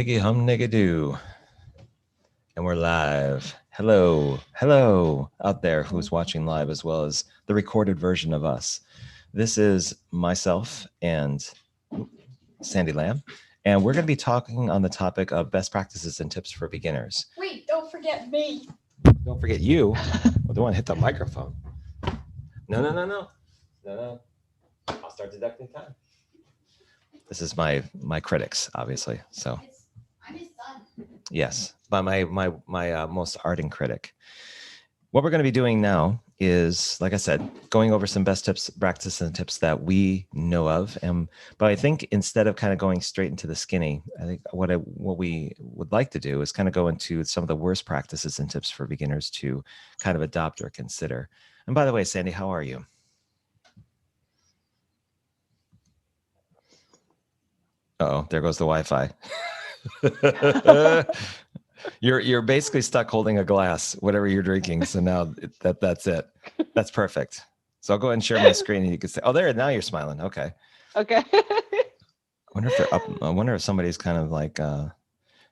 Nigga hum nigga do. And we're live. Hello out there who's watching live as well as the recorded version of us. This is myself and Sandy Lam, and we're going to be talking on the topic of best practices and tips for beginners. Wait, don't forget me. Don't forget you. Well, don't want to hit the microphone. No. I'll start deducting time. This is my critics, obviously. So I'm his son. yes, by my most ardent critic. What we're going to be doing now is, like I said, going over some best tips, practices, and tips that we know of. But I think instead of kind of going straight into the skinny, I think what we would like to do is kind of go into some of the worst practices and tips for beginners to kind of adopt or consider. And by the way, Sandy, how are you? Oh, there goes the Wi-Fi. You're basically stuck holding a glass, whatever you're drinking. So now that's it. That's perfect. So I'll go ahead and share my screen, and you can say, "Oh, there! Now you're smiling." Okay. Okay. I wonder if they're up. I wonder if somebody's kind of like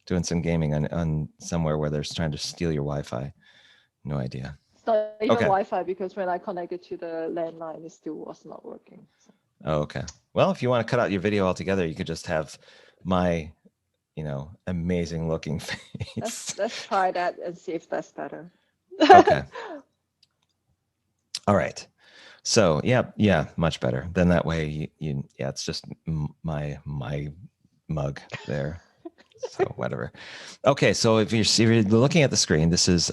doing some gaming on somewhere where they're trying to steal your Wi-Fi. No idea. It's not even Okay. Wi-Fi because when I connected to the landline, it still was not working. So. Oh, okay. Well, if you want to cut out your video altogether, you could just have my, amazing looking face. Let's try that and see if that's better. Okay. All right. So yeah, much better. Then that way it's just my mug there. So whatever. Okay, so if you're looking at the screen, this is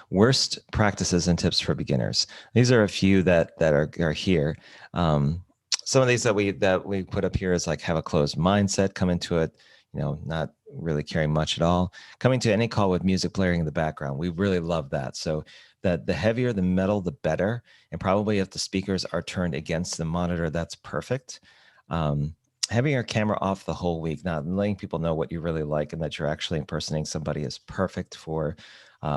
worst practices and tips for beginners. These are a few that are here. Some of these that we put up here is like have a closed mindset, come into it, not really caring much at all. Coming to any call with music blaring in the background. We really love that. So that the heavier the metal, the better. And probably if the speakers are turned against the monitor, that's perfect. Having your camera off the whole week, not letting people know what you really like and that you're actually impersonating somebody is perfect for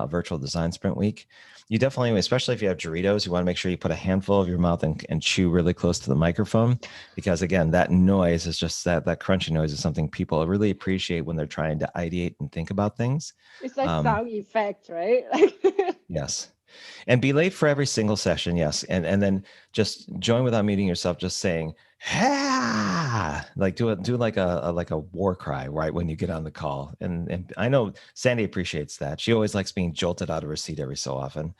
virtual design sprint week. You definitely, especially if you have Doritos, you want to make sure you put a handful of your mouth and chew really close to the microphone, because again, that noise is just that crunchy noise is something people really appreciate when they're trying to ideate and think about things. It's like sound effect, right? Yes. And be late for every single session. Yes. And then just join without muting yourself, just saying, ha, like do like a war cry right when you get on the call. And I know Sandy appreciates that. She always likes being jolted out of her seat every so often.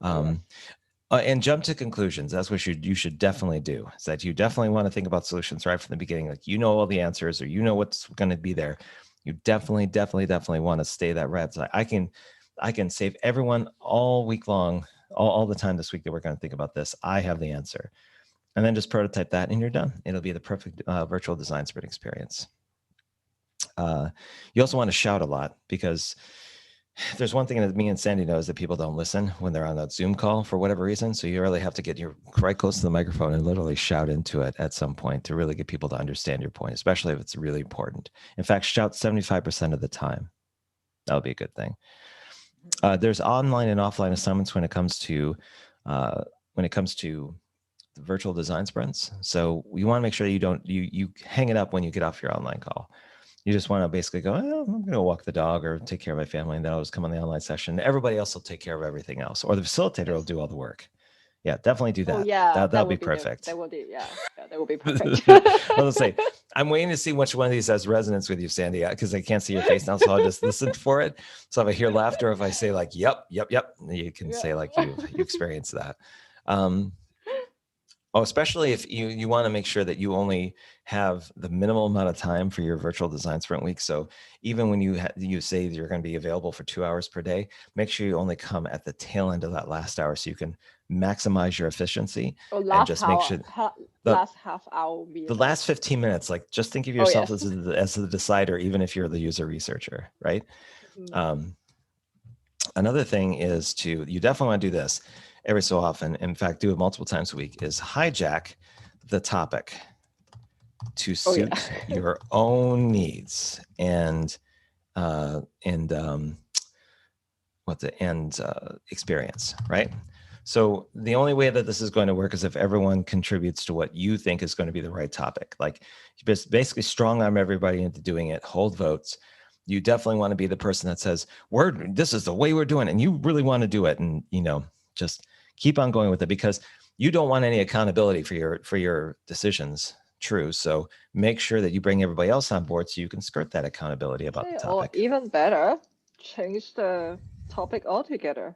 And jump to conclusions. That's what you should definitely do. Is that you definitely want to think about solutions right from the beginning. Like, all the answers, or what's going to be there. You definitely want to stay that red. So I can save everyone all week long, all the time this week that we're going to think about this. I have the answer. And then just prototype that and you're done. It'll be the perfect virtual design sprint experience. You also want to shout a lot, because there's one thing that me and Sandy know is that people don't listen when they're on that Zoom call for whatever reason. So you really have to get right close to the microphone and literally shout into it at some point to really get people to understand your point, especially if it's really important. In fact, shout 75% of the time. That would be a good thing. There's online and offline assignments when it comes to the virtual design sprints. So you want to make sure that you hang it up when you get off your online call. You just want to basically go, I'm going to walk the dog or take care of my family, and then I'll just come on the online session. Everybody else will take care of everything else, or the facilitator will do all the work. Yeah, definitely do that. Oh, yeah, that'll be perfect. That would be perfect. I'll say, I'm waiting to see which one of these has resonance with you, Sandy, because I can't see your face now, so I'll just listen for it. So if I hear laughter, if I say like, yep, you can say like you experienced that. Especially if you want to make sure that you only have the minimal amount of time for your virtual design sprint week. So even when you say you're going to be available for 2 hours per day, make sure you only come at the tail end of that last hour so you can maximize your efficiency. And just make sure last half hour. The last 15 minutes, like just think of yourself as the decider, even if you're the user researcher, right? Mm-hmm. Another thing is you definitely want to do this every so often, in fact, do it multiple times a week, is hijack the topic to suit your own needs and experience, right? So the only way that this is going to work is if everyone contributes to what you think is going to be the right topic. Like you just basically strong arm everybody into doing it, hold votes. You definitely want to be the person that says, this is the way we're doing it, and you really want to do it. And, just keep on going with it, because you don't want any accountability for your decisions. True. So make sure that you bring everybody else on board so you can skirt that accountability about the Or topic. even better, change the topic altogether.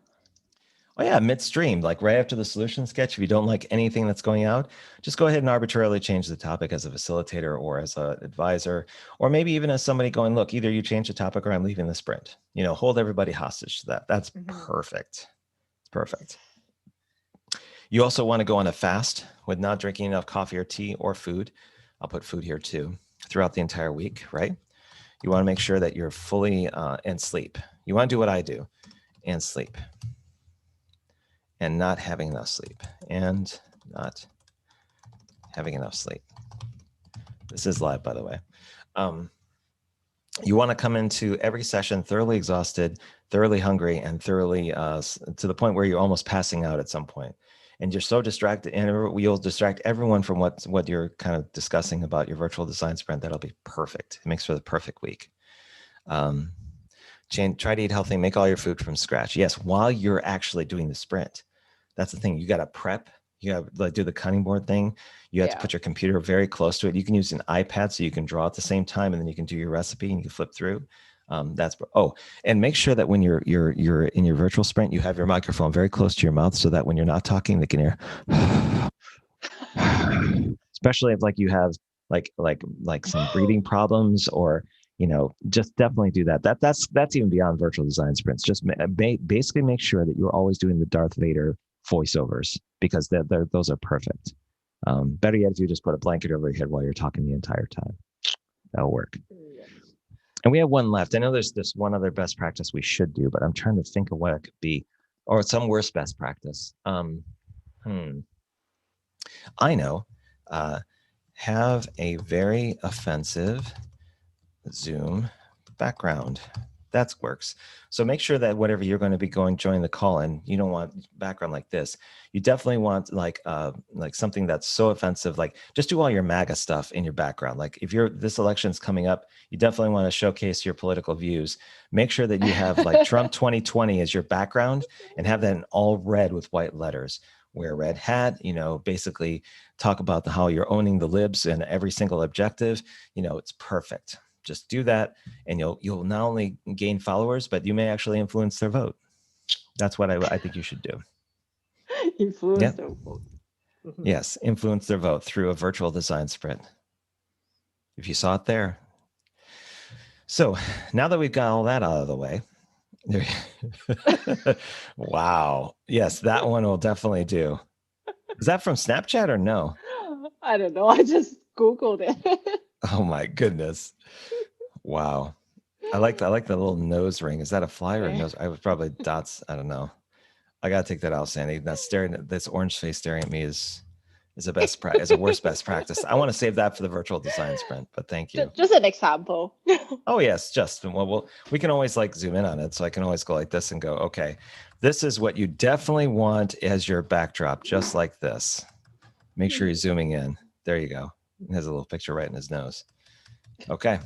Oh yeah, midstream, like right after the solution sketch, if you don't like anything that's going out, just go ahead and arbitrarily change the topic as a facilitator or as an advisor, or maybe even as somebody going, look, either you change the topic or I'm leaving the sprint. Hold everybody hostage to that. That's perfect. It's perfect. You also want to go on a fast with not drinking enough coffee or tea or food. I'll put food here too, throughout the entire week, right? You want to make sure that you're fully and sleep. You want to do what I do and sleep. And not having enough sleep. And not having enough sleep. This is live, by the way. You want to come into every session thoroughly exhausted, thoroughly hungry, and thoroughly to the point where you're almost passing out at some point. And you're so distracted, and you'll distract everyone from what you're kind of discussing about your virtual design sprint. That'll be perfect. It makes for the perfect week. Try to eat healthy. Make all your food from scratch. Yes, while you're actually doing the sprint. That's the thing. You got to prep. You got to do the cutting board thing. You have to put your computer very close to it. You can use an iPad so you can draw at the same time, and then you can do your recipe and you can flip through. And make sure that when you're in your virtual sprint, you have your microphone very close to your mouth so that when you're not talking, they can hear. Especially if you have some breathing problems, or just definitely do that. That's even beyond virtual design sprints. Just basically make sure that you're always doing the Darth Vader voiceovers, because those are perfect. Better yet, if you just put a blanket over your head while you're talking the entire time, that'll work. And we have one left. I know there's this one other best practice we should do, but I'm trying to think of what it could be, or some worse best practice. I know. Have a very offensive Zoom background. That works. So make sure that whatever you're going to be join the call in, you don't want background like this. You definitely want like something that's so offensive. Like just do all your MAGA stuff in your background. Like if this election's coming up, you definitely want to showcase your political views. Make sure that you have like Trump 2020 as your background, and have that in all red with white letters. Wear a red hat, basically talk about how you're owning the libs and every single objective. It's perfect. Just do that, and you'll not only gain followers, but you may actually influence their vote. That's what I think you should do. Influence their vote. Yes, influence their vote through a virtual design sprint. If you saw it there. So now that we've got all that out of the way, wow. Yes, that one will definitely do. Is that from Snapchat or no? I don't know. I just Googled it. Oh my goodness. Wow. I like the little nose ring. Is that a fly or a nose? I was probably dots. I don't know. I gotta take that out, Sandy. That's staring at this orange face staring at me is a worst best practice. I want to save that for the virtual design sprint, but thank you. Just an example. Oh yes, we can always zoom in on it, so I can always go like this and go, okay, this is what you definitely want as your backdrop, just like this. Make sure you're zooming in. There you go. He has a little picture right in his nose. Okay.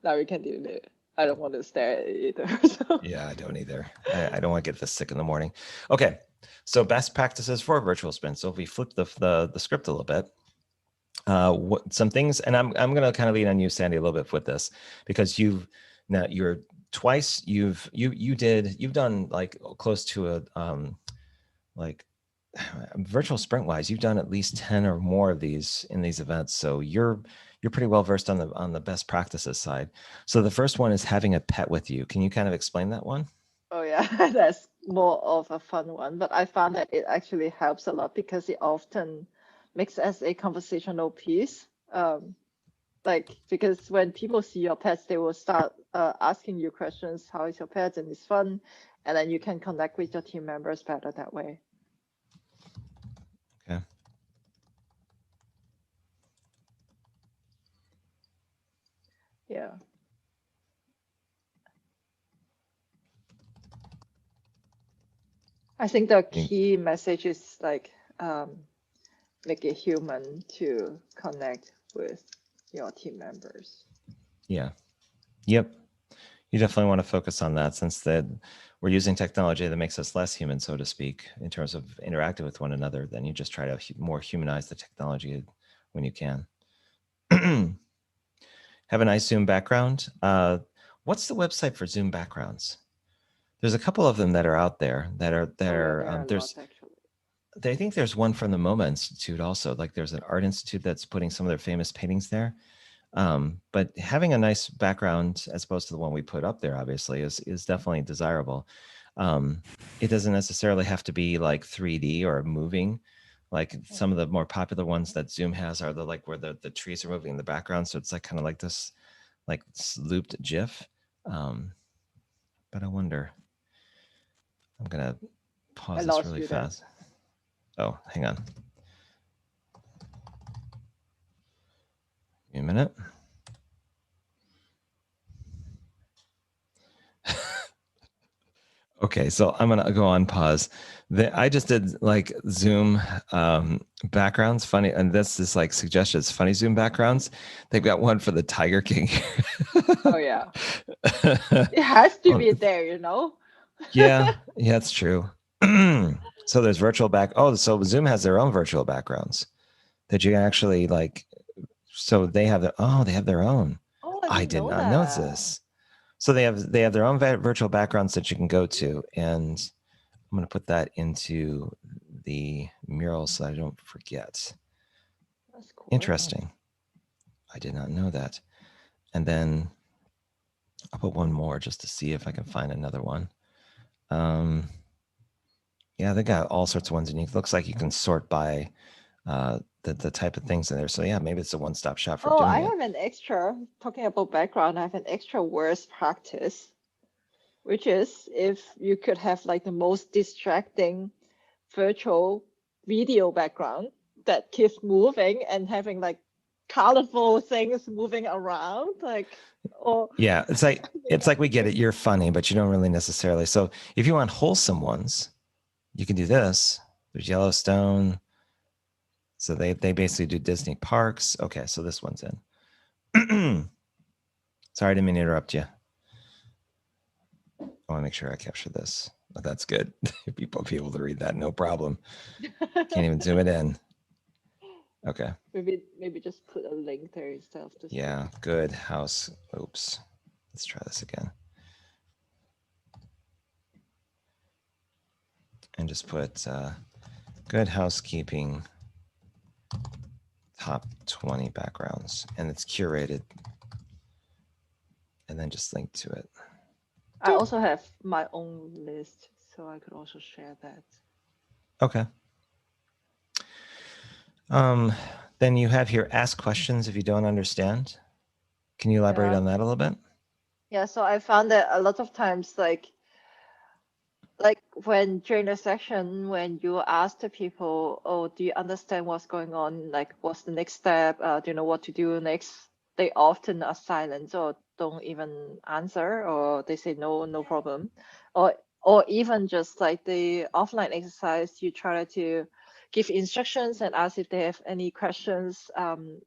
Now we can do it. I don't want to stare at it either. So. Yeah, I don't either. I don't want to get this sick in the morning. Okay, so best practices for a virtual sprint. So if we flip the script a little bit, some things, and I'm going to kind of lean on you, Sandy, a little bit with this, because you've done like close to a virtual sprint wise, you've done at least 10 or more of these in these events. So you're pretty well versed on the best practices side. So the first one is having a pet with you. Can you kind of explain that one? Oh yeah, that's more of a fun one, but I found that it actually helps a lot because it often makes as a conversational piece. Because when people see your pets, they will start asking you questions. How is your pet? And it's fun, and then you can connect with your team members better that way. Okay. Yeah. I think the key message is like make it human to connect with your team members. Yeah. Yep. You definitely want to focus on that, since that we're using technology that makes us less human, so to speak, in terms of interacting with one another. Then you just try to more humanize the technology when you can. Have a nice Zoom background. What's the website for Zoom backgrounds? There's a couple of them that are out there that are there. There are There's, lots, actually. I think there's one from the MoMA Institute also. Like there's an art institute that's putting some of their famous paintings there. But having a nice background as opposed to the one we put up there, obviously, is definitely desirable. It doesn't necessarily have to be like 3D or moving. Like some of the more popular ones that Zoom has are the like where the trees are moving in the background. So it's like kind of like this like looped GIF. But I wonder, I'm gonna pause this really fast. Oh, hang on. Give me a minute. Okay, so I'm gonna go on pause. I just did like Zoom backgrounds, funny, and this is like suggestions, funny Zoom backgrounds. They've got one for the Tiger King. Oh yeah, it has to be there, you know. Yeah, it's true. So there's virtual back. Oh, so Zoom has their own virtual backgrounds that you actually like. So they have their. Oh, they have their own. Oh, I did not know this. So they have their own virtual backgrounds that you can go to, and I'm going to put that into the mural so I don't forget. That's cool. Interesting. I did not know that. And then I'll put one more just to see if I can find another one. Yeah, they got all sorts of ones, and it looks like you can sort by the type of things in there. So yeah, maybe it's a one-stop shop for doing I it. have an extra, talking about background, I have an extra worst practice, which is if you could have like the most distracting virtual video background that keeps moving and having like colorful things moving around, like, or yeah, it's like we get it. You're funny, but you don't really necessarily. So if you want wholesome ones, you can do this. There's Yellowstone. So they basically do Disney parks. Okay, so this one's in. Sorry, I didn't mean to interrupt you. I want to make sure I capture this. Oh, that's good. People be able to read that, no problem. Can't even zoom it in. Okay. Maybe just put a link there instead of this. Yeah, good house. Oops. Let's try this again. And just put good housekeeping top 20 backgrounds, and it's curated, and then just link to it. I also have my own list, so I could also share that. Okay. Then you have here, ask questions if you don't understand. Can you elaborate on that a little bit? Yeah, so I found that a lot of times, like when during the session, when you ask the people, oh, do you understand what's going on? Like, what's the next step? Do you know what to do next? They often are silent or don't even answer, or they say no problem. Or even just like the offline exercise, you try to give instructions and ask if they have any questions.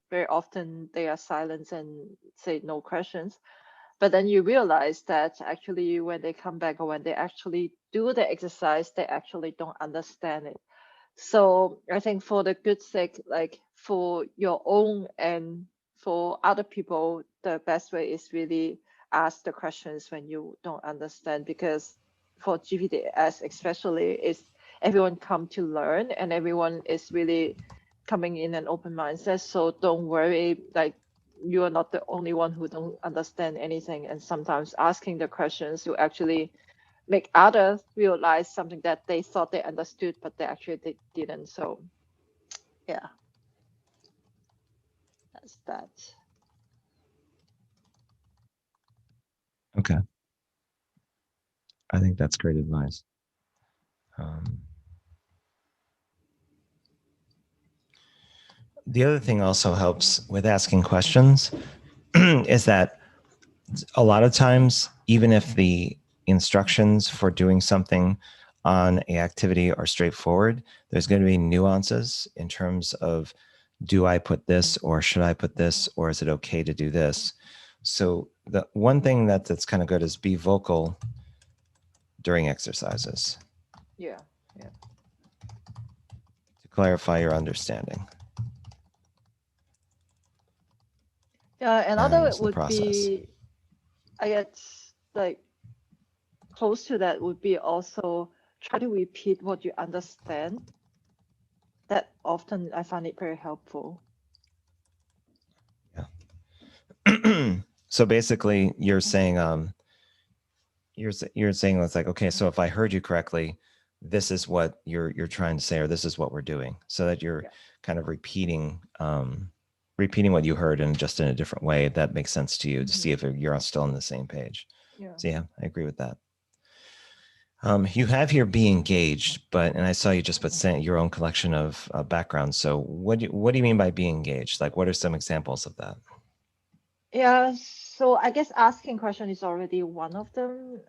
Very often they are silent and say no questions. But then you realize that actually when they come back or when they actually do the exercise, they actually don't understand it. So I think for the good sake, like for your own and for other people, the best way is really ask the questions when you don't understand, because for GVDS especially, is everyone come to learn and everyone is really coming in an open mindset. So don't worry, like you are not the only one who don't understand anything, and sometimes asking the questions will actually make others realize something that they thought they understood but they didn't. So yeah, that's that. Okay, I think that's great advice. The other thing also helps with asking questions is that a lot of times, even if the instructions for doing something on a activity are straightforward. There's going to be nuances in terms of, do I put this, or should I put this, or is it okay to do this? So the one thing that's kind of good is be vocal during exercises Yeah. Yeah. to clarify your understanding. Yeah. Another and the would process. be, I guess, like close to that would be also try to repeat what you understand. That often I find it very helpful. Yeah. So basically you're saying, you're saying it's like, okay, so if I heard you correctly, this is what you're trying to say, or this is what we're doing, so that you're kind of repeating what you heard and just in a different way that makes sense to you, to see if you're still on the same page. Yeah. So yeah, I agree with that. You have here be engaged, and I saw you just put your own collection of backgrounds. So what do you mean by be engaged? Like, what are some examples of that? Yeah, so I guess asking question is already one of them.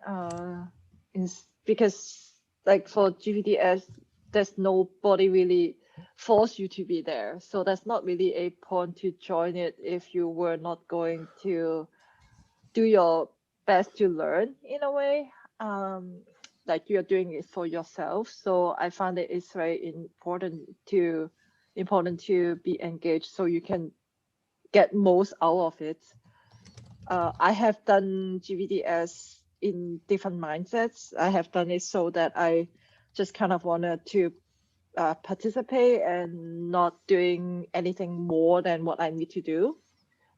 Because like for GVDS, there's nobody really force you to be there. So that's not really a point to join it if you were not going to do your best to learn in a way. Like you're doing it for yourself. So I find that it's very important to be engaged so you can get most out of it. I have done GVDS in different mindsets. I have done it so that I just kind of wanted to participate and not doing anything more than what I need to do.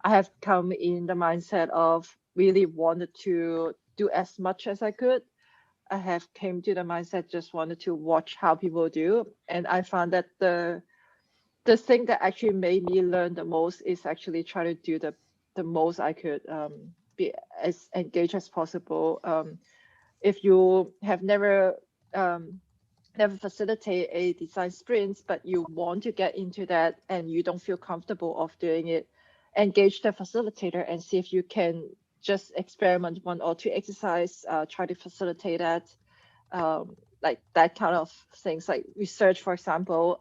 I have come in the mindset of really wanted to do as much as I could. I have came to the mindset just wanted to watch how people do, and I found that the thing that actually made me learn the most is actually try to do the most I could, be as engaged as possible. If you have never facilitate a design sprints, but you want to get into that and you don't feel comfortable of doing it, engage the facilitator and see if you can just experiment one or two exercise, try to facilitate that. Like that kind of things, like research, for example.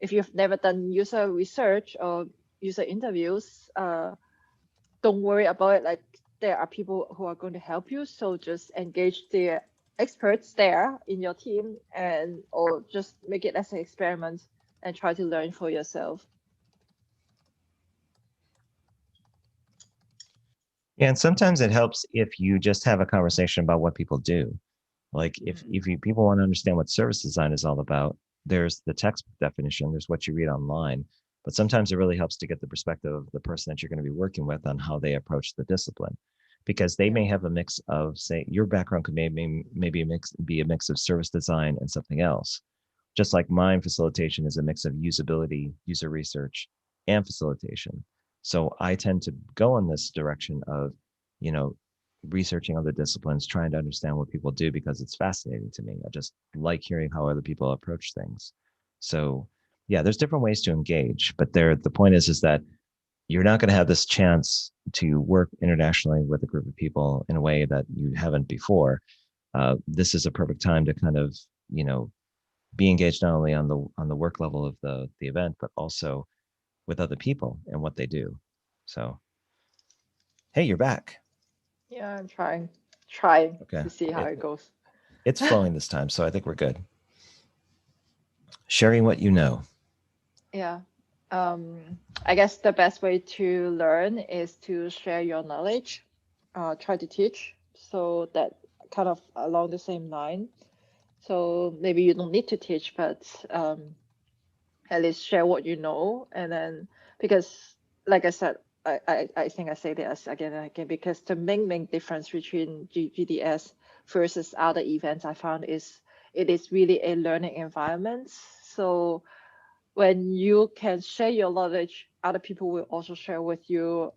If you've never done user research or user interviews, don't worry about it. Like there are people who are going to help you. So just engage the experts there in your team or just make it as an experiment and try to learn for yourself. Yeah, and sometimes it helps if you just have a conversation about what people do. Like if people want to understand what service design is all about, there's the textbook definition, there's what you read online, but sometimes it really helps to get the perspective of the person that you're going to be working with on how they approach the discipline, because they may have a mix of, say, your background could maybe be a mix of service design and something else. Just like mine, facilitation is a mix of usability, user research, and facilitation. So I tend to go in this direction of, you know, researching other disciplines, trying to understand what people do, because it's fascinating to me. I just like hearing how other people approach things. So yeah, there's different ways to engage, but the point is that you're not going to have this chance to work internationally with a group of people in a way that you haven't before. This is a perfect time to kind of, be engaged not only on the work level of the event, but also with other people and what they do. So, hey, you're back. Yeah, I'm trying Okay. to see how it goes. It's flowing this time, so I think we're good. Sharing what you know. Yeah. I guess the best way to learn is to share your knowledge, try to teach. So that kind of along the same line. So maybe you don't need to teach, but at least share what you know. And then, because like I said, I think I say this again and again, because the main difference between GVDS versus other events I found is it is really a learning environment. So when you can share your knowledge, other people will also share with you.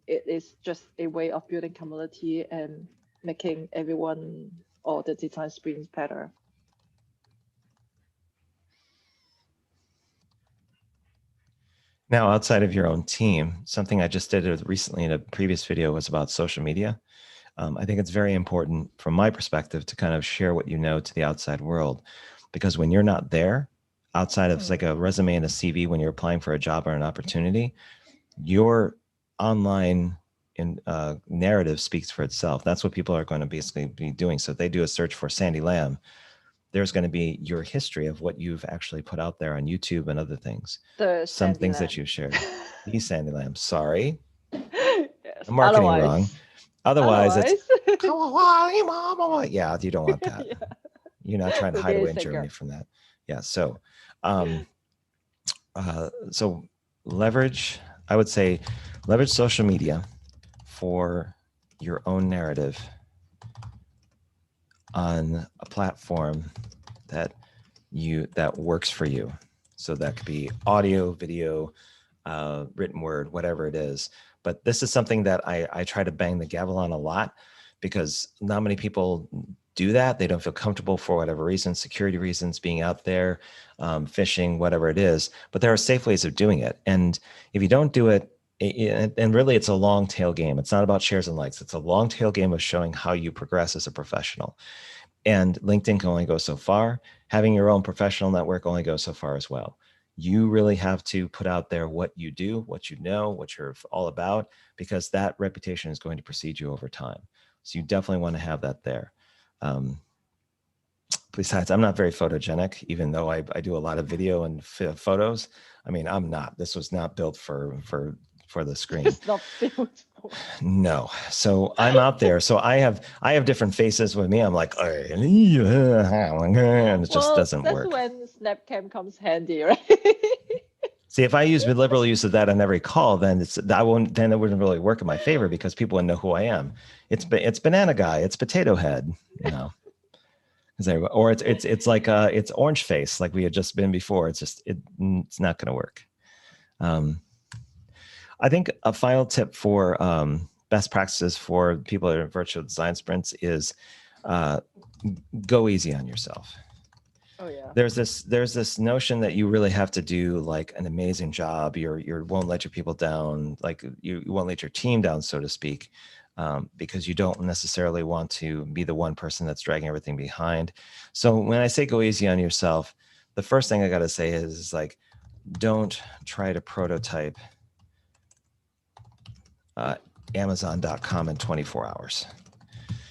It is just a way of building community and making everyone or the design sprints better. Now, outside of your own team, something I just did recently in a previous video was about social media. I think it's very important from my perspective to kind of share what you know to the outside world, because when you're not there, outside of like a resume and a CV, when you're applying for a job or an opportunity, your online narrative speaks for itself. That's what people are going to basically be doing. So if they do a search for Sandy Lam, there's going to be your history of what you've actually put out there on YouTube and other things. The Some Sandy things Lam. that you've shared. The Sandy Lam. Sorry. Yes. I'm marketing wrong. Otherwise, it's yeah, you don't want that. Yeah. You're not trying to hide Okay, away in singer. Germany from that. Yeah. So, so leverage, I would say, leverage social media for your own narrative on a platform that works for you. So that could be audio, video, written word, whatever it is. But this is something that I try to bang the gavel on a lot, because not many people do that. They don't feel comfortable for whatever reason, security reasons, being out there, fishing, whatever it is. But there are safe ways of doing it. And if you don't do it, and really it's a long tail game. It's not about shares and likes. It's a long tail game of showing how you progress as a professional. And LinkedIn can only go so far. Having your own professional network only goes so far as well. You really have to put out there what you do, what you know, what you're all about, because that reputation is going to precede you over time. So you definitely want to have that there. Besides, I'm not very photogenic, even though I do a lot of video and photos. I mean, I'm not. This was not built for the screen. It's not built for. No. So I'm out there. So I have different faces with me. I'm like, and it just doesn't that's work. When Snapcam comes handy, right? See, if I use liberal use of that on every call, then it wouldn't really work in my favor, because people would know who I am. It's banana guy. It's potato head. Or it's like it's orange face, like we had just been before. It's not going to work. I think a final tip for best practices for people that are in virtual design sprints is go easy on yourself. Oh yeah. There's this notion that you really have to do like an amazing job. You won't let your people down, like you won't let your team down, so to speak, because you don't necessarily want to be the one person that's dragging everything behind. So when I say go easy on yourself, the first thing I got to say is like, don't try to prototype Amazon.com in 24 hours.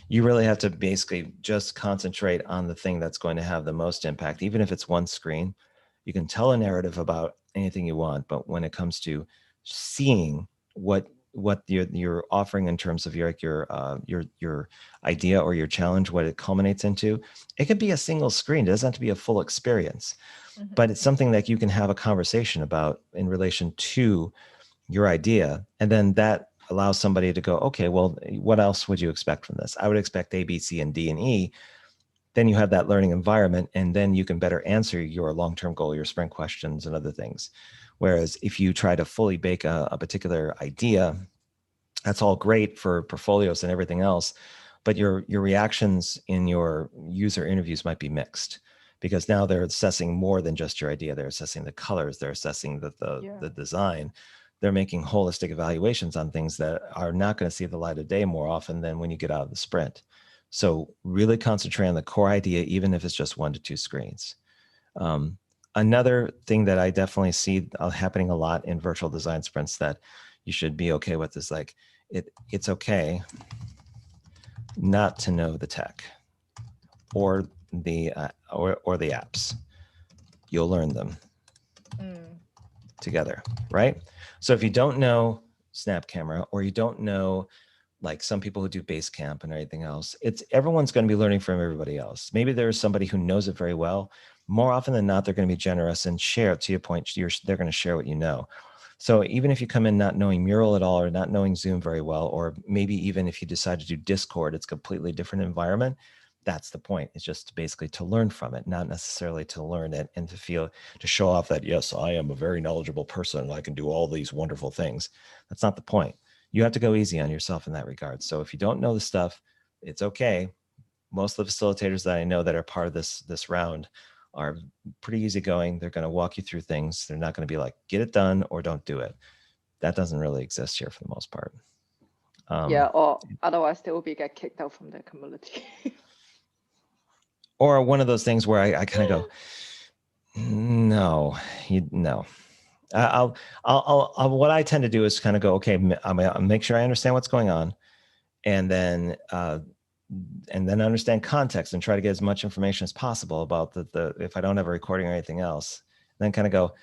You really have to basically just concentrate on the thing that's going to have the most impact, even if it's one screen. You can tell a narrative about anything you want, but when it comes to seeing what you're offering in terms of your idea or your challenge, what it culminates into, it could be a single screen. It doesn't have to be a full experience, but it's something that you can have a conversation about in relation to your idea, and then that allows somebody to go, okay, well, what else would you expect from this? I would expect A, B, C, and D, and E. Then you have that learning environment, and then you can better answer your long-term goal, your sprint questions, and other things. Whereas if you try to fully bake a particular idea, that's all great for portfolios and everything else, but your reactions in your user interviews might be mixed, because now they're assessing more than just your idea. They're assessing the colors, they're assessing the design. They're making holistic evaluations on things that are not going to see the light of day more often than when you get out of the sprint. So really concentrate on the core idea, even if it's just 1 to 2 screens. Another thing that I definitely see happening a lot in virtual design sprints that you should be okay with is like, it's okay not to know the tech or the apps. You'll learn them together, right? So if you don't know Snap Camera, or you don't know, like some people who do Basecamp and everything else, everyone's going to be learning from everybody else. Maybe there's somebody who knows it very well. More often than not, they're going to be generous and share. To your point, they're going to share what you know. So even if you come in not knowing Mural at all, or not knowing Zoom very well, or maybe even if you decide to do Discord, it's a completely different environment. That's the point. It's just basically to learn from it, not necessarily to learn it and to show off that, yes, I am a very knowledgeable person and I can do all these wonderful things. That's not the point. You have to go easy on yourself in that regard. So if you don't know the stuff, it's okay. Most of the facilitators that I know that are part of this round are pretty easygoing. They're going to walk you through things. They're not going to be like, get it done or don't do it. That doesn't really exist here for the most part. Yeah, or otherwise they will be get kicked out from the community. Or one of those things where I kind of go, no, no. What I tend to do is kind of go, okay, I'll make sure I understand what's going on, and then understand context and try to get as much information as possible about the if I don't have a recording or anything else, then kind of go,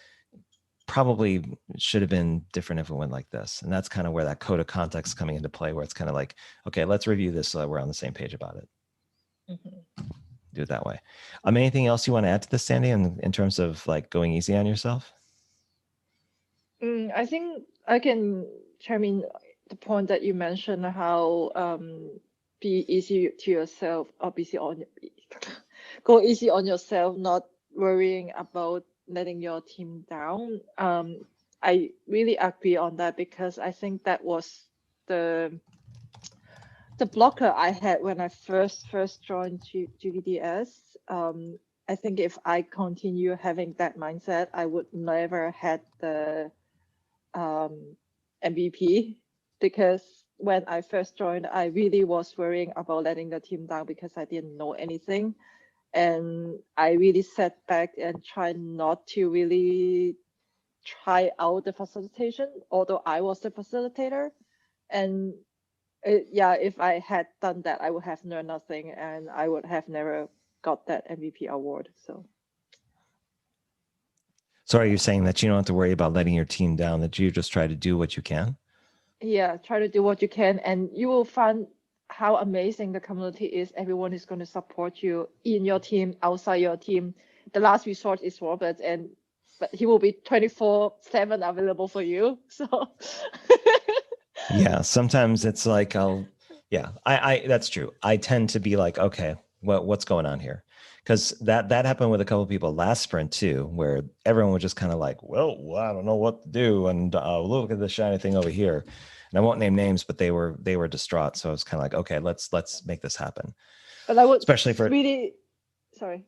probably should have been different if it went like this. And that's kind of where that code of context is coming into play, where it's kind of like, okay, let's review this so that we're on the same page about it. Mm-hmm. Do it that way. Anything else you want to add to this, Sandy, in terms of like going easy on yourself? I think I can chime in the point that you mentioned, how be easy to yourself, or go easy on yourself, not worrying about letting your team down. I really agree on that, because I think that was the blocker I had when I first joined GVDS. I think if I continue having that mindset, I would never had the MVP, because when I first joined, I really was worrying about letting the team down because I didn't know anything. And I really sat back and tried not to really try out the facilitation, although I was the facilitator. And if I had done that, I would have learned nothing, and I would have never got that MVP award. So are you saying that you don't have to worry about letting your team down, that you just try to do what you can? Yeah, try to do what you can, and you will find how amazing the community is. Everyone is going to support you in your team, outside your team. The last resort is Robert, but he will be 24/7 available for you. So yeah, sometimes it's like I that's true. I tend to be like, okay, what's going on here? Because that happened with a couple of people last sprint too, where everyone was just kind of like, well, I don't know what to do, and look at the shiny thing over here. And I won't name names, but they were distraught. So I was kind of like, okay, let's make this happen. But I would especially for sorry.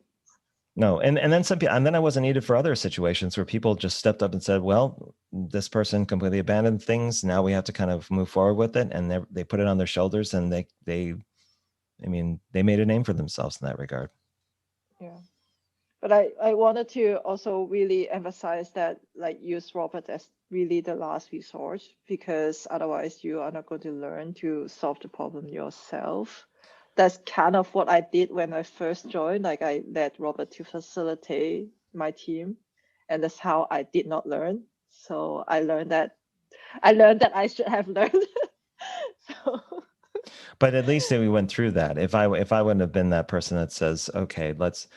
No, and then some people, and then I wasn't needed for other situations where people just stepped up and said, well, this person completely abandoned things. Now we have to kind of move forward with it, and they put it on their shoulders, and they made a name for themselves in that regard. Yeah. But I wanted to also really emphasize that, like, use Robert as really the last resort, because otherwise you are not going to learn to solve the problem yourself. That's kind of what I did when I first joined. Like, I led Robert to facilitate my team, and that's how I did not learn. So I learned that I should have learned. So. But at least we went through that. If I wouldn't have been that person that says, okay, let's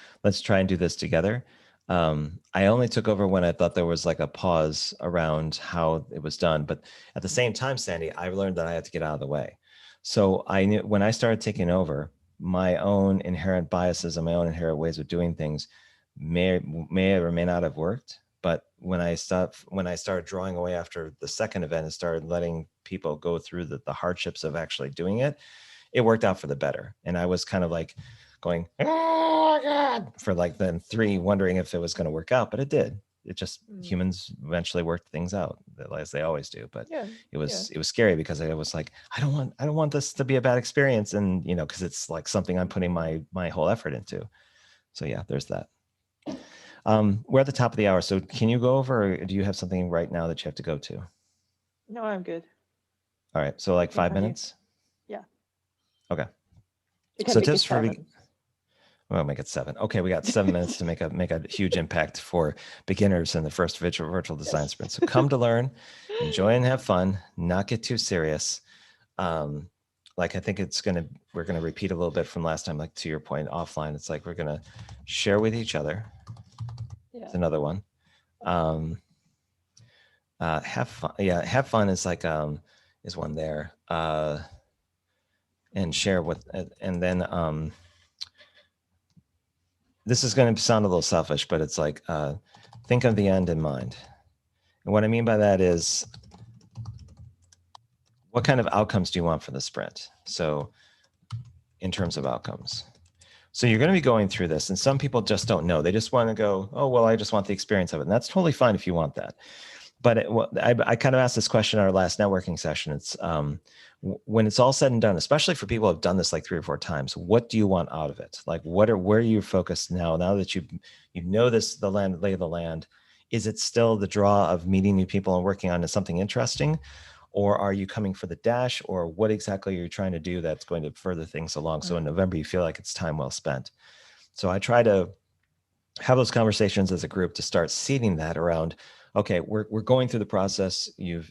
try and do this together. I only took over when I thought there was like a pause around how it was done. But at the same time, Sandy, I learned that I had to get out of the way. So I knew when I started taking over, my own inherent biases and my own inherent ways of doing things may or may not have worked. But when I started drawing away after the second event and started letting people go through the hardships of actually doing it, it worked out for the better. And I was kind of like going, oh God, for like then 3, wondering if it was going to work out, but it did. It just humans eventually worked things out as they always do. But it was scary because I was like, I don't want this to be a bad experience. And, because it's like something I'm putting my whole effort into. So yeah, there's that. We're at the top of the hour. So can you go over, or do you have something right now that you have to go to? No, I'm good. All right. So like 5 minutes? Yeah. Okay. So just for well, make it 7. Okay, we got 7 minutes to make a huge impact for beginners in the first virtual design sprint. So come to learn, enjoy and have fun, not get too serious. Like I think we're gonna repeat a little bit from last time, like to your point offline. It's like we're gonna share with each other. Yeah. It's another one. Have fun. Yeah, have fun is like is one there. And share with, and then this is going to sound a little selfish, but it's like think of the end in mind. And what I mean by that is, what kind of outcomes do you want for the sprint? So in terms of outcomes. So you're going to be going through this, and some people just don't know. They just want to go, oh, well, I just want the experience of it. And that's totally fine if you want that. but I kind of asked this question in our last networking session. It's when it's all said and done, especially for people who have done this like 3 or 4 times, what do you want out of it? Like, where are you focused now that you know this, the lay of the land? Is it still the draw of meeting new people and working on something interesting? Or are you coming for the dash? Or what exactly are you trying to do that's going to further things along? So in November, you feel like it's time well spent. So I try to have those conversations as a group to start seeding that around, okay, we're going through the process. You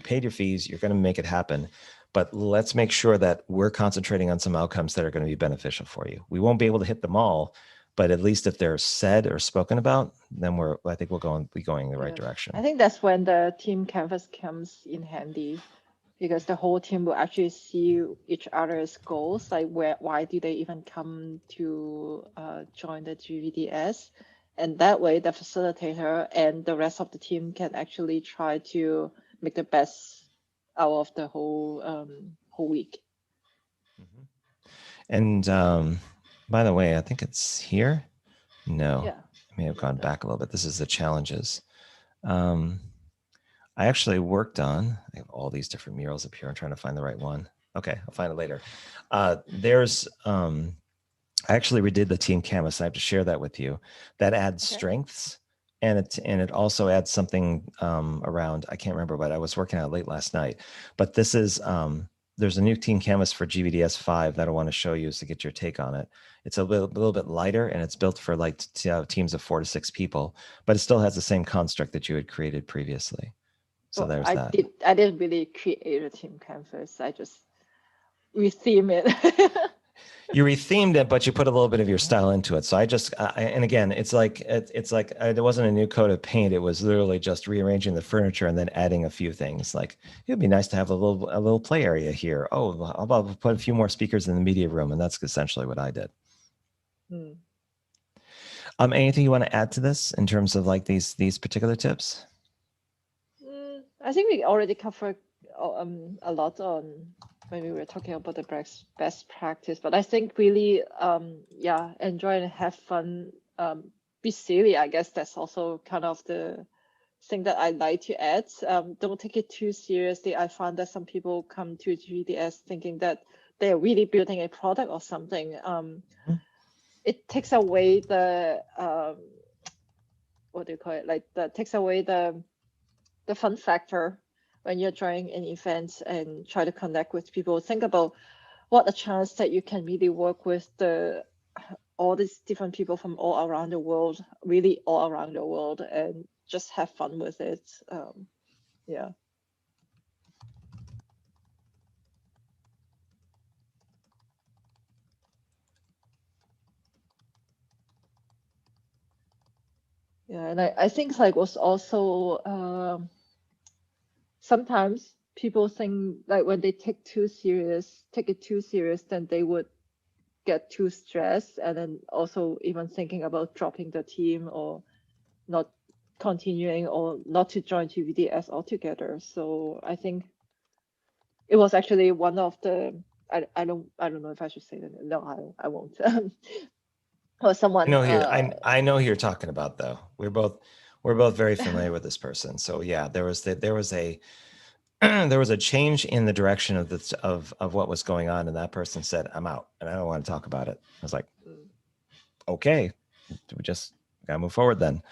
paid your fees, you're going to make it happen, but let's make sure that we're concentrating on some outcomes that are going to be beneficial for you. We won't be able to hit them all, but at least if they're said or spoken about, then I think we'll be going in the right direction. I think that's when the team canvas comes in handy, because the whole team will actually see each other's goals, like why do they even come to join the GVDS, and that way the facilitator and the rest of the team can actually try to make the best out of the whole week. And by the way, I think it's here. No, yeah, I may have gone back a little bit. This is the challenges. I actually worked on, I have all these different murals up here. I'm trying to find the right one. Okay, I'll find it later. I actually redid the team canvas. I have to share that with you. That adds strengths, and it also adds something around, I can't remember, but I was working on it late last night. But this is, there's a new team canvas for GVDS-5 that I want to show you to get your take on it. It's a little bit lighter, and it's built for like teams of 4 to 6 people, but it still has the same construct that you had created previously. So there's that. I didn't really create a team canvas. I just retheme it. You rethemed it, but you put a little bit of your style into it. So and again, it's like there wasn't a new coat of paint. It was literally just rearranging the furniture and then adding a few things. Like, it'd be nice to have a little play area here. Oh, how about put a few more speakers in the media room? And that's essentially what I did. Anything you want to add to this in terms of like these particular tips? I think we already covered a lot on when we were talking about the best practice, but I think really, enjoy and have fun, be silly. I guess that's also kind of the thing that I like to add. Don't take it too seriously. I found that some people come to GVDS thinking that they're really building a product or something. It takes away the, what do you call it? Like, that takes away the fun factor when you're joining an event and try to connect with people. Think about what a chance that you can really work with all these different people from all around the world, really all around the world, and just have fun with it. Yeah. Yeah, and I think like was also sometimes people think like when they take it too serious, then they would get too stressed, and then also even thinking about dropping the team or not continuing or not to join GVDS altogether. So I think it was actually one of the I don't know if I should say that. No, I won't. Or someone. I know who you're talking about, though. We're both very familiar with this person. So yeah, there was a change in the direction of what was going on, and that person said, "I'm out, and I don't want to talk about it." I was like, "Okay, we just gotta move forward then."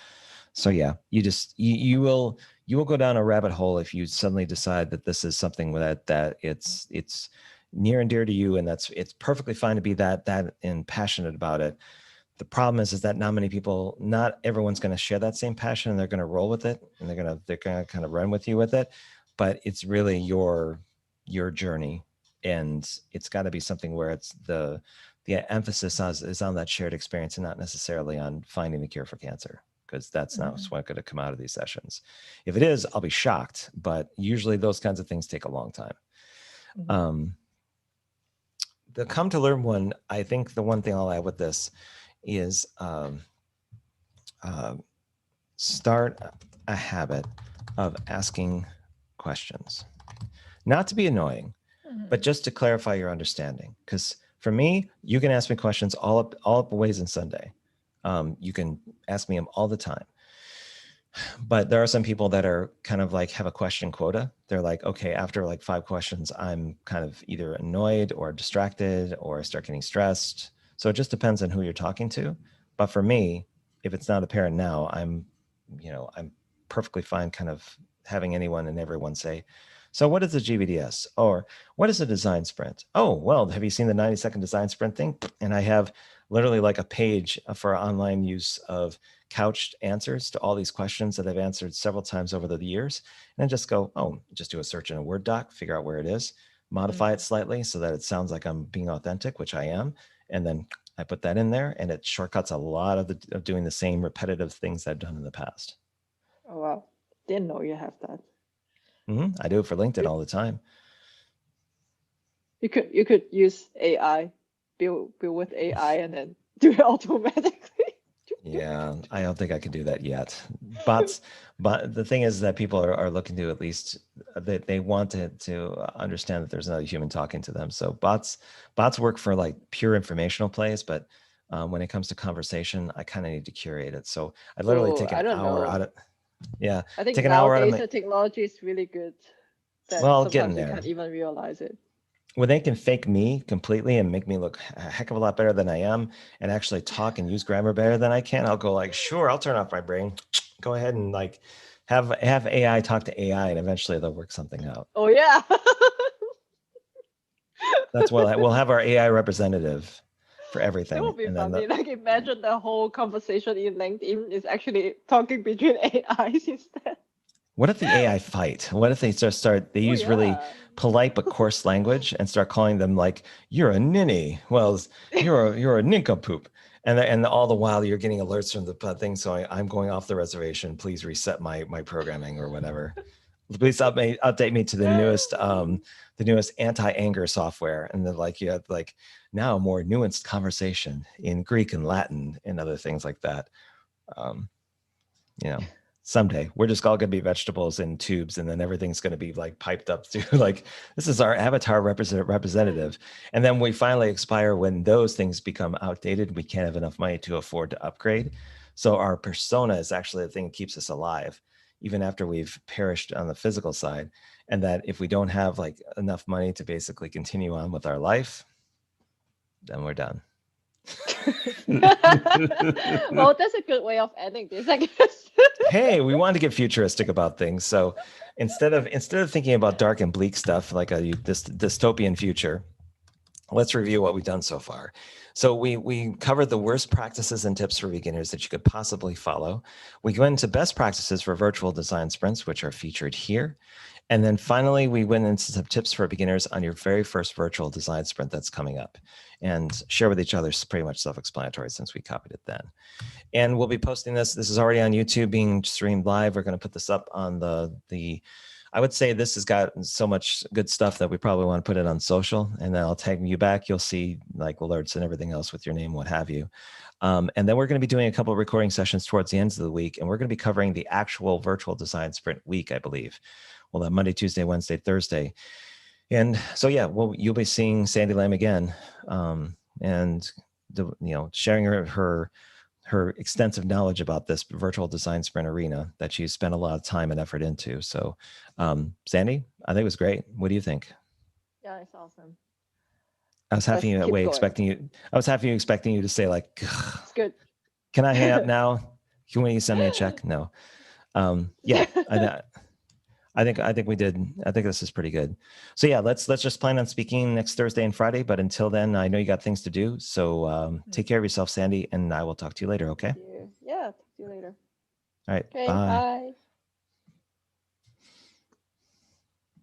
So yeah, you will go down a rabbit hole if you suddenly decide that this is something that it's near and dear to you, and it's perfectly fine to be that and passionate about it. The problem is that not everyone's going to share that same passion, and they're going to roll with it, and they're going to kind of run with you with it. But it's really your journey, and it's got to be something where it's the emphasis is on that shared experience and not necessarily on finding the cure for cancer, because that's not what's going to come out of these sessions. If it is, I'll be shocked, but usually those kinds of things take a long time. The come to learn one, I think the one thing I'll add with this is start a habit of asking questions, not to be annoying, but just to clarify your understanding. Because for me, you can ask me questions all up ways and Sunday. You can ask me them all the time. But there are some people that are kind of like have a question quota. They're like, okay, after like 5 questions, I'm kind of either annoyed or distracted or I start getting stressed. So it just depends on who you're talking to. But for me, if it's not apparent now, I'm perfectly fine kind of having anyone and everyone say, so what is a GVDS? Or what is a design sprint? Oh, well, have you seen the 90-second design sprint thing? And I have literally like a page for online use of couched answers to all these questions that I've answered several times over the years, and just go, oh, just do a search in a Word doc, figure out where it is, modify it slightly so that it sounds like I'm being authentic, which I am, and then I put that in there, and it shortcuts a lot of doing the same repetitive things I've done in the past. Oh wow, didn't know you have that. I do it for LinkedIn all the time. You could use AI, build with AI, and then do it automatically. Yeah, I don't think I can do that yet. But the thing is that people are looking to at least they want to understand that there's another human talking to them. So bots work for like pure informational plays, but when it comes to conversation, I kind of need to curate it. So I literally So take I an don't hour out know. of I think take an hour out of nowadays my the technology is really good that well, getting sometimes you there. can't even realize it. When they can fake me completely and make me look a heck of a lot better than I am and actually talk and use grammar better than I can, I'll go like, sure, I'll turn off my brain. Go ahead and like have AI talk to AI and eventually they'll work something out. Oh yeah. That's what we'll have our AI representative for That everything. would be And then funny. Like imagine the whole conversation in LinkedIn is actually talking between AIs instead. what if the AI fight? What if they they Oh use really yeah. polite but coarse language and start calling them like, you're a ninny. Well, you're a nincompoop. And all the while you're getting alerts from the thing. So I'm going off the reservation. Please reset my programming or whatever. Please update me to the newest anti-anger software. And then like you have like now more nuanced conversation in Greek and Latin and other things like that. Um, you know, someday we're just all going to be vegetables in tubes and then everything's going to be like piped up to like, this is our avatar representative. And then we finally expire when those things become outdated. We can't have enough money to afford to upgrade. So our persona is actually the thing that keeps us alive, even after we've perished on the physical side. And that if we don't have like enough money to basically continue on with our life, then we're done. Well, that's a good way of ending this, I guess. Hey, we wanted to get futuristic about things. So instead of thinking about dark and bleak stuff like this dystopian future, let's review what we've done so far. So we covered the worst practices and tips for beginners that you could possibly follow. We go into best practices for virtual design sprints, which are featured here. And then finally, we went into some tips for beginners on your very first virtual design sprint that's coming up, and share with each other is pretty much self-explanatory since we copied it then. And we'll be posting this. This is already on YouTube being streamed live. We're going to put this up on the I would say this has got so much good stuff that we probably want to put it on social, and then I'll tag you back. You'll see like alerts and everything else with your name, what have you. And then we're going to be doing a couple of recording sessions towards the ends of the week, and we're going to be covering the actual virtual design sprint week, I believe. Well, that Monday, Tuesday, Wednesday, Thursday. And so, yeah, well, you'll be seeing Sandy Lam again, and sharing her extensive knowledge about this virtual design sprint arena that she's spent a lot of time and effort into. So, Sandy, I think it was great. What do you think? Yeah, it's awesome. I was half Let's keep going. expecting you. I was half expecting you to say like, It's good. "Can I hang up now? Can you send me a check?" No. Yeah, I think we did. I think this is pretty good. So yeah, let's just plan on speaking next Thursday and Friday. But until then, I know you got things to do. So take care of yourself, Sandy, and I will talk to you later. Okay. Yeah, talk to you later. All right. Okay, Bye. bye.